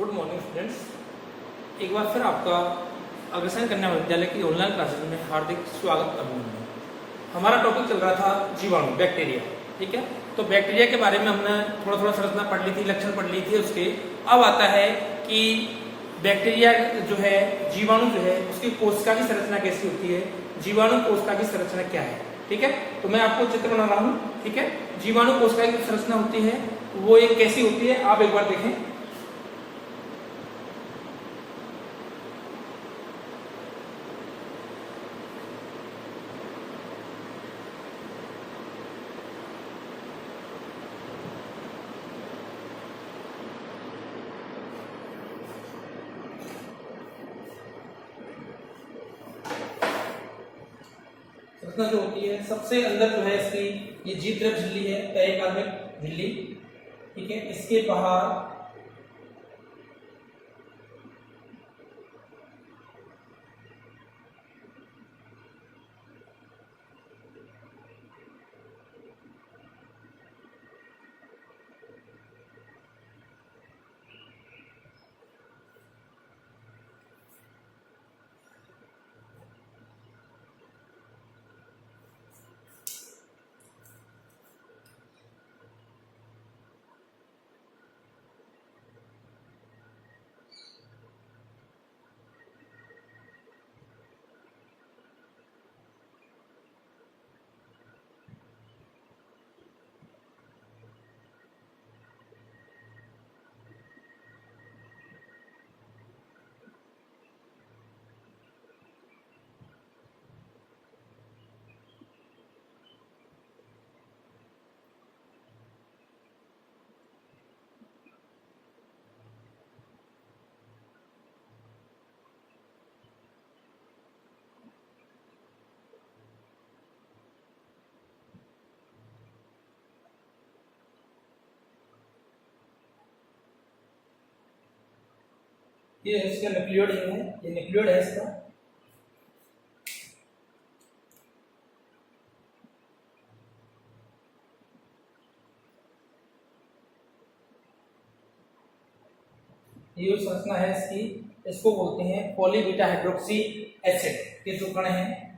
Good morning students. एक बार फिर आपका अग्रसर कन्या विद्यालय की ऑनलाइन क्लासेस में हार्दिक स्वागत करूँगा। हमारा टॉपिक चल रहा था जीवाणु, बैक्टीरिया। ठीक है, तो बैक्टीरिया के बारे में हमने थोड़ा थोड़ा संरचना पढ़ ली थी, लक्षण पढ़ ली थी उसके। अब आता है कि बैक्टीरिया जो है, जीवाणु जो है, उसकी कोशिका की संरचना कैसी होती है, जीवाणु कोशिका की संरचना क्या है। ठीक है, तो मैं आपको चित्र बना रहा हूँ। ठीक है, जीवाणु कोशिका की संरचना होती है, वो एक कैसी होती है आप एक बार देखें। संरचना जो होती है, सबसे अंदर जो है इसकी ये जीवद्रव झिल्ली है, पेरिकार्मिक झिल्ली। ठीक है, इसके बाहर ये इसका न्यूक्लियोइड है, ये न्यूक्लियोइड है इसका। ये संरचना है इसकी, इसको बोलते हैं पॉली बीटा हाइड्रोक्सी एसिड के जो कण हैं।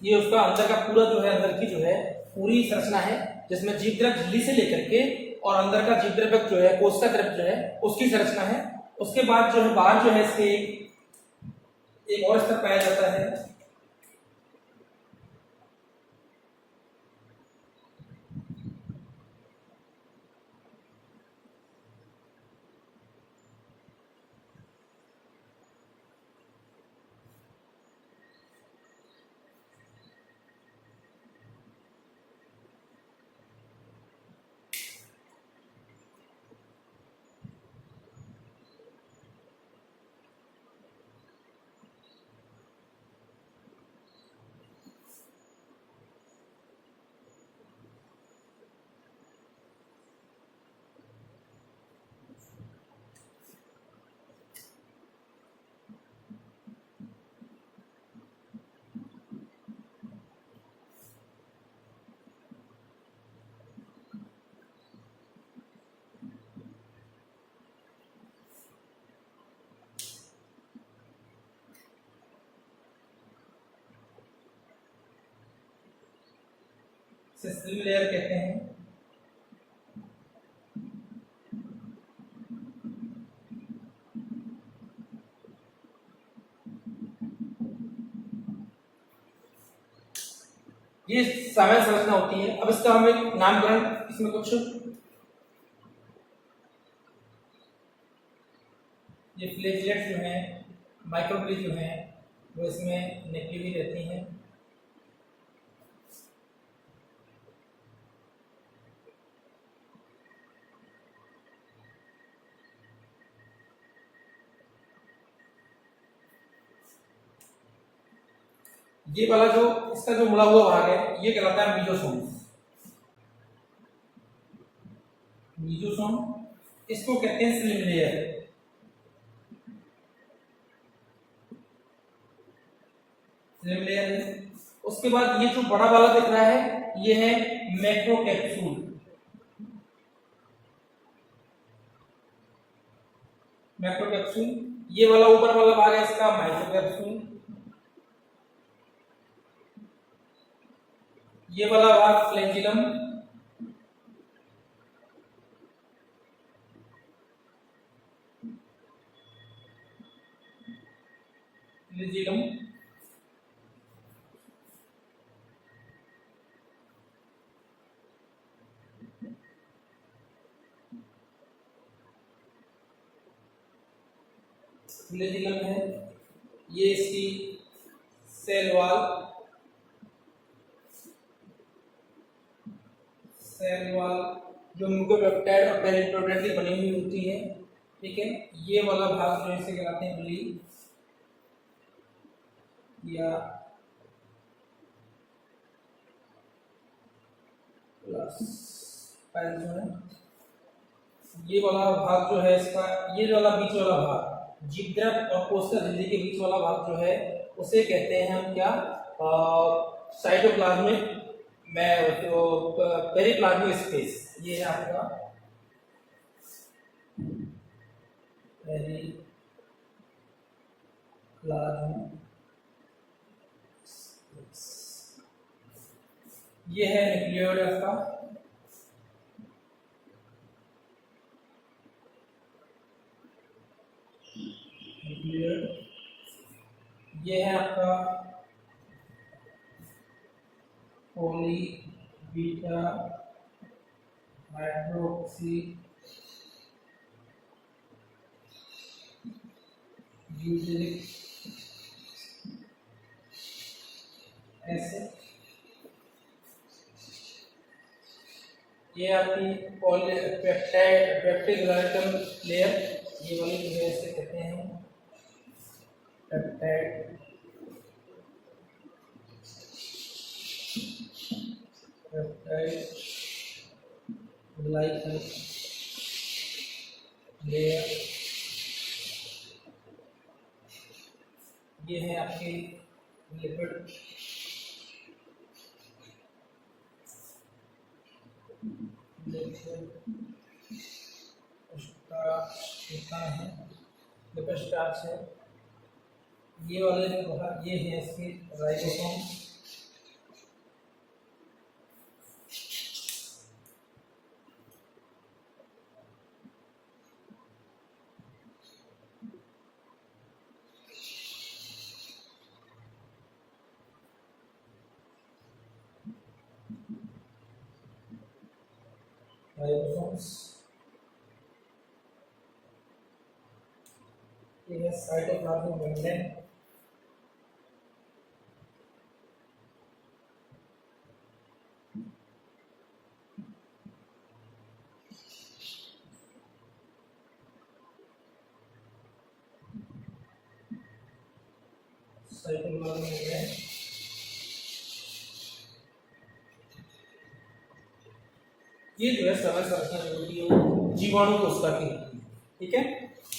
ये उसका अंदर का पूरा जो है, अंदर की जो है पूरी संरचना है, जिसमें जीवद्रव झिल्ली से लेकर के और अंदर का जीवद्रव जो है, कोशिका द्रव जो है, उसकी संरचना है। उसके बाद जो है बाहर जो है इसके एक और स्तर पाया जाता है, इसे स्लिम लेयर कहते हैं। ये सामान्य संरचना होती है। अब इसका हम एक नामकरण, इसमें कुछ ये फ्लैगेलेट जो है, माइक्रोफ्लेज जो है, वो इसमें निकली हुई रहती हैं। ये वाला जो इसका जो मुड़ा हुआ भाग है ये कहलाता है मीजोसोम। मीजोसोम इसको कहते हैं स्लिम लेयर। स्लिम लेयर है। उसके बाद ये जो बड़ा वाला दिख रहा है ये है मैक्रोकैप्सूल। मैक्रोकैप्सूल ये वाला ऊपर वाला भाग है इसका माइक्रोकैप्सूल। ये वाला भाग फ्लैजिलम। फ्लैजिलम फ्लैजिलम है। ये इसकी सेल वॉल, जो म्यूकोपेप्टाइड और पेरिप्रोडाक्टिल बनी हुई होती है, ठीक है। ये वाला भाग जो इसे कहलाते हैं बली या पाइल जो है। ये वाला भाग जो है इसका, ये वाला बीच वाला भाग जीवद्रव और कोशिका झिल्ली के बीच वाला भाग जो है उसे कहते हैं हम क्या, साइटोप्लाज्मिक पेरिप्लाज्मिक स्पेस। ये है आपका पेरिप्लाज्मिक स्पेस। ये है न्यूक्लियोइड का। ये है आपका पॉली बीटा हाइड्रोक्सी यूजरिक एसिड। ये आपकी पेप्टिक लेयर, ये वाली जो है इसे कहते हैं पेप्टाइड ग्लाइकल लेयर। ये है आपकी लिपिड स्टार्च है। ये वाले जो बहुत ये है इसके राइबोसोम। राइबोसोम्स ये है साइटोप्लाज्मिक मेम्ब्रेन। साइटोप्लाज्मिक मेम्ब्रेन ये जो है सरल संरचना जो होती है वो जीवाणु कोशिका की होती है, ठीक है।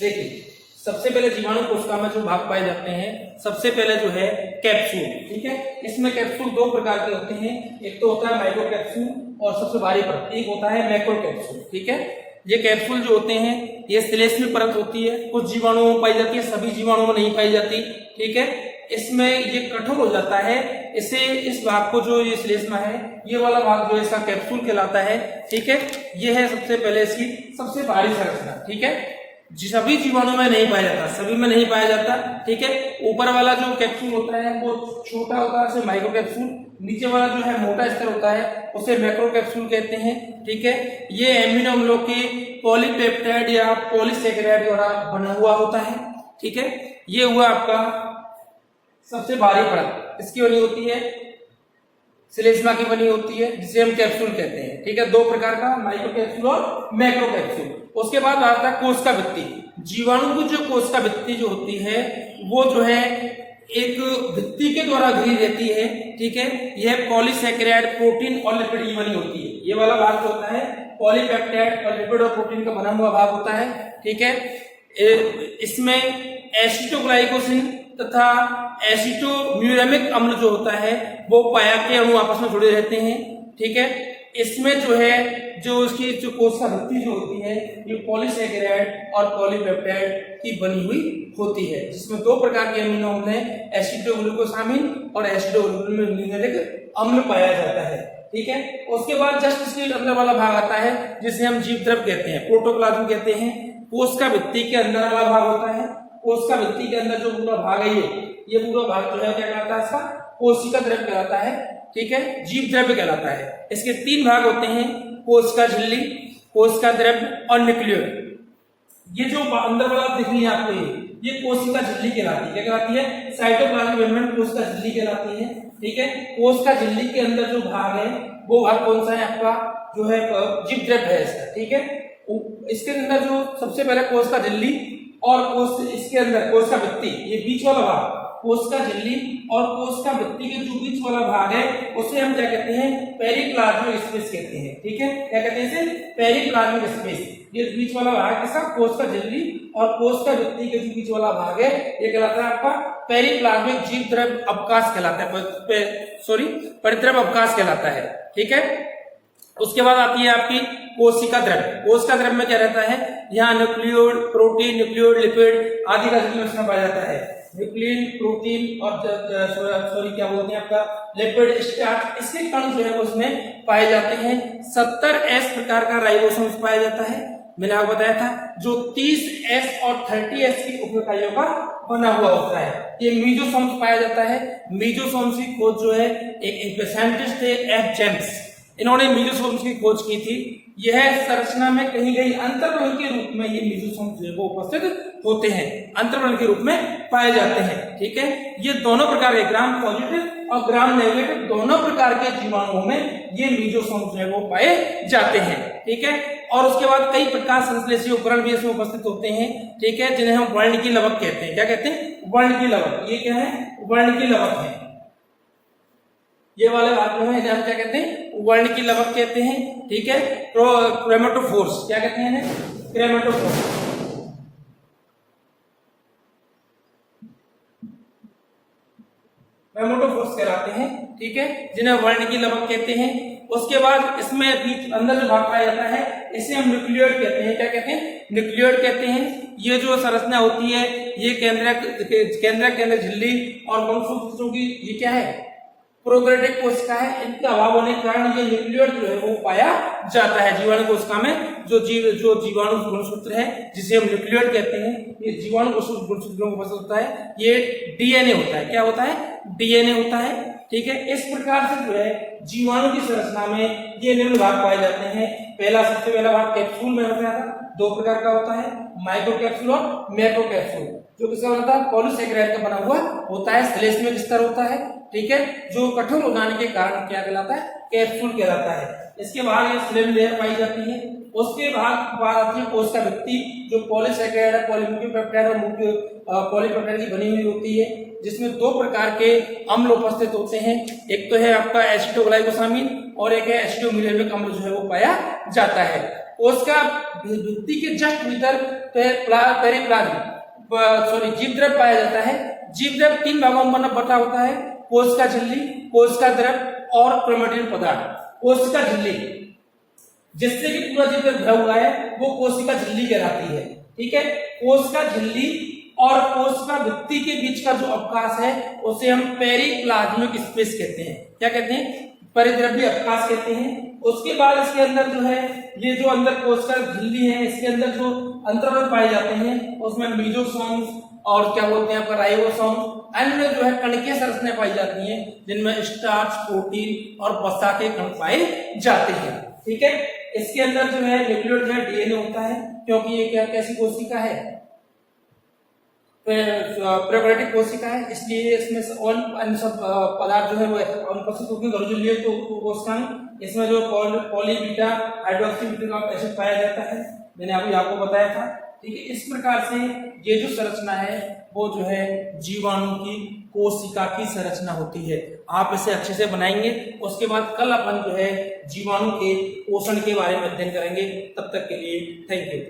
देखिए सबसे पहले जीवाणु कोशिका में जो भाग पाए जाते हैं, सबसे पहले जो है कैप्सूल, ठीक है। इसमें कैप्सूल दो प्रकार के होते हैं, एक तो होता है माइक्रो कैप्सूल और सबसे भारी परत एक होता है मैक्रो कैप्सूल, ठीक है। ये कैप्सूल जो होते हैं ये श्लेष्म परत होती है, कुछ जीवाणुओं में पाई जाती है, सभी जीवाणुओं में नहीं पाई जाती, ठीक है। इसमें ये कठोर हो जाता है, इसे इस भाग को जो ये श्लेष्मा है, ये वाला भाग जो है इसका कैप्सूल कहलाता है। ठीक है, ये है सबसे पहले इसकी सबसे बाहरी संरचना। ठीक है, सभी जीवाणु में नहीं पाया जाता, सभी में नहीं पाया जाता। ठीक है, ऊपर वाला जो कैप्सूल होता है वो छोटा होता है, उसे माइक्रो कैप्सूल, नीचे वाला जो है मोटा स्तर होता है उसे मैक्रो कैप्सूल कहते हैं। ठीक है, ये एमिनो अम्लों के पॉलीपेप्टाइड या पॉलीसैकेराइड द्वारा बना हुआ होता है। ठीक है, ये हुआ आपका सबसे बाहरी परत, इसकी बनी होती है श्लेष्मा की बनी होती है, जिसे हम कैप्सूल कहते हैं। ठीक है, दो प्रकार का, माइक्रो कैप्सूल और मैक्रो कैप्सूल। उसके बाद आता है कोशिका भित्ति। जीवाणु की जो कोशिका भित्ति जो होती है वो जो है एक भित्ति के द्वारा घिरी रहती है। ठीक है, यह पॉलीसैकेराइड, प्रोटीन और लिपिड की बनी होती है। ये वाला भाग जो होता है पॉलीपेप्टाइड और लिपिड और प्रोटीन का बना हुआ भाग होता है। ठीक है, इसमें एसिटोग्लाइकोसिन तथा एसिटोम्यूरेमिक अम्ल जो होता है वो पाया के अणु आपस में जुड़े रहते हैं। ठीक है, इसमें जो है जो उसकी जो कोशिका भित्ति जो होती है ये पॉलीसैकेराइड और पॉलीपेप्टाइड की बनी हुई होती है, जिसमें दो प्रकार के अमीनो अम्ल हैं, एसिडोग्लूकोसामिन और एसिडोग्लूकोलिक अम्ल पाया जाता है। ठीक है, उसके बाद जस्ट इसके अंदर वाला भाग आता है जिसे हम जीव द्रव कहते हैं, प्रोटोप्लाज्म कहते हैं। कोशिका भित्ति के अंदर वाला भाग होता है, कोशिका भित्ति के अंदर जो पूरा भाग है ये पूरा भाग जो है क्या कहलाता है, इसका कोशिका द्रव कहलाता है। ठीक है, जीव द्रव्य कहलाता है। इसके तीन भाग होते हैं, कोशिका झिल्ली, कोशिका द्रव्य और न्यूक्लियर। ये जो अंदर वाला दिख रही है आपको ये कोशिका झिल्ली कहलाती है। क्या कहलाती है? साइटोप्लाज्मिक मेम्ब्रेन कोशिका झिल्ली कहलाती है। ठीक है, कोशिका झिल्ली के अंदर जो भाग है वो भाग कौन सा है आपका, जो है जीव द्रव्य है इसका। ठीक है, इसके अंदर जो सबसे पहले कोशिका झिल्ली और इसके अंदर कोशिका भित्ति, ये बीच वाला भाग कोशिका झिल्ली और कोशिका भित्ति के जो बीच वाला भाग है उसे हम क्या कहते हैं, पेरिप्लाज्मिक स्पेस कहते हैं। ठीक है, क्या कहते हैं इसे, पेरिप्लाज्मिक स्पेस। ये बीच वाला भाग किसका, कोशिका झिल्ली और कोशिका भित्ति के जो बीच वाला भाग है ये कहलाता है आपका पेरिप्लाज्मिक जीव द्रव्य अवकाश कहलाता है, परिद्रव्य अवकाश कहलाता है। ठीक है, उसके बाद आती है आपकी कोशिका द्रव्य। कोशिका द्रव्य में क्या रहता है, यहाँ न्यूक्लियोड, प्रोटीन, न्यूक्लियोड, लिपिड आदि का मिश्रण पाया जाता है। न्यूक्लियन, प्रोटीन और क्या बोलते हैं आपका लिपिड, स्टार्च, इसके कण जो है उसमें पाए जाते हैं। 70S प्रकार का राइबोसोम्स पाया जाता है, मैंने आपको बताया था, जो 30S और 30S की उप इकाइयों का बना हुआ होता है। ये मीजोसोम्स पाया जाता है। मीजोसोम्स की खोज जो है एक साइंटिस्ट थे F. जेम्स, इन्होंने मीजोसोम्स की खोज की थी। यह संरचना में कहीं कहीं अंतर्वर्ण के रूप में ये मीजोसोम्स जो है वो उपस्थित होते हैं, अंतर्वर्ण के रूप में पाए जाते हैं। ठीक है, ये दोनों प्रकार के ग्राम पॉजिटिव और ग्राम नेगेटिव दोनों प्रकार के जीवाणुओं में ये मीजोसोम्स जो है वो पाए जाते हैं। ठीक है, और उसके बाद कई प्रकार संश्लेषी उपकरण भी इसमें उपस्थित होते हैं। ठीक है, जिन्हें हम वर्णकी लवक कहते हैं। क्या कहते हैं, वर्णकी लवक। ये क्या है, वर्णकी लवक है। ये वाले भाग में हम क्या कहते हैं, वर्णकी लवक कहते हैं। ठीक है, क्रोमेटोफोर्स, क्या कहते हैं, क्रोमेटोफोर्स। क्रोमेटोफोर्स कहलाते हैं। ठीक है, जिन्हें वर्णकी लवक कहते हैं। उसके बाद इसमें बीच अंदर जो भाग पाया जाता है इसे हम न्यूक्लियोइड कहते हैं। क्या कहते हैं, न्यूक्लियोइड कहते हैं। ये जो संरचना होती है ये केंद्रक झिल्ली और वंशसूत्रों की ये क्या है, प्रोकैरियोटिक कोशिका है। इनका अभाव होने के कारण ये न्यूक्लियोइड जो है वो पाया जाता है जीवाणु कोशिका में। जो जीवाणु गुणसूत्र है जिसे हम न्यूक्लियोइड कहते हैं, ये जीवाणु गुणसूत्रों को होता है। ये डीएनए होता है। क्या होता है, डीएनए होता है। ठीक है, इस प्रकार से जो है जीवाणु की संरचना में ये निम्न भाग पाए जाते हैं। सबसे पहला भाग कैप्सूल में होता है, दो प्रकार का होता है, माइक्रो कैप्सूल और मैक्रो कैप्सूल। जो किसका बनता है, पॉलीसैकेराइड का बना हुआ होता है, श्लेष्मिक स्तर होता है। ठीक है, जो कठोर हो जाने के कारण क्या कहलाता है, कैप्सूल कहलाता है। इसके बाद ये स्लेम लेयर पाई जाती है। उसके बाद आती है कोशिका भित्ति, जो पॉलीसैकेराइड, पॉलीपेप्टाइड और पॉलीपेप्टाइड की बनी हुई होती है, जिसमें दो प्रकार के अम्ल उपस्थित होते हैं। एक तो है आपका एसिडोग्लाइकोसामिन और एक है एसिडोम्यूरेमिक अम्ल जो है वो पाया जाता है। कोशिका भित्ति के जस्ट भीतर जीव द्रव्य पाया जाता है। जीव द्रव्य तीन भागों में बटा होता है, कोशिका झिल्ली, कोशिका द्रव्य और क्रोमैटिन पदार्थ। कोशिका झिल्ली जिससे कि पूरा जीव द्रव्य भरा हुआ है वो कोशिका झिल्ली कहलाती है। ठीक है, कोशिका झिल्ली और कोशिका भित्ति के बीच का जो अवकाश है उसे हम पेरिप्लाज्मिक स्पेस कहते हैं। क्या कहते हैं? परिद्रव्य अवकाश कहते हैं। उसके बाद इसके अंदर जो है ये जो अंदर कोशिका झिल्ली है इसके अंदर जो अंतर्वर्ण पाए जाते हैं उसमें मीजोसोम्स और क्या बोलते हैं आपका राइबोसोम, अन्य जो है कणकीय संरचनाएं पाई जाती हैं जिनमें स्टार्च, प्रोटीन और वसा के कण पाए जाते हैं। ठीक है, इसके अंदर जो है न्यूक्लियोटाइड जो है डीएनए होता है, क्योंकि ये क्या कैसी कोशिका है? प्रोकैरियोटिक कोशिका है, इसलिए इसमें अन्य सब पदार्थ जो है वो अनुपस्थित होगी। गरुजुलिये तो कोशिकाएं, इसमें जो poly beta hydroxy butyl acid पाया जाता है, मैंने अभी आपको बताया था। ठीक है, इस प्रकार से ये जो संरचना है वो जो है जीवाणु की कोशिका की संरचना होती है। आप इसे अच्छे से बनाएंगे, उसके बाद कल अपन जो है जीवाणु के पोषण के बारे में अध्ययन करेंगे। तब तक के लिए थैंक यू।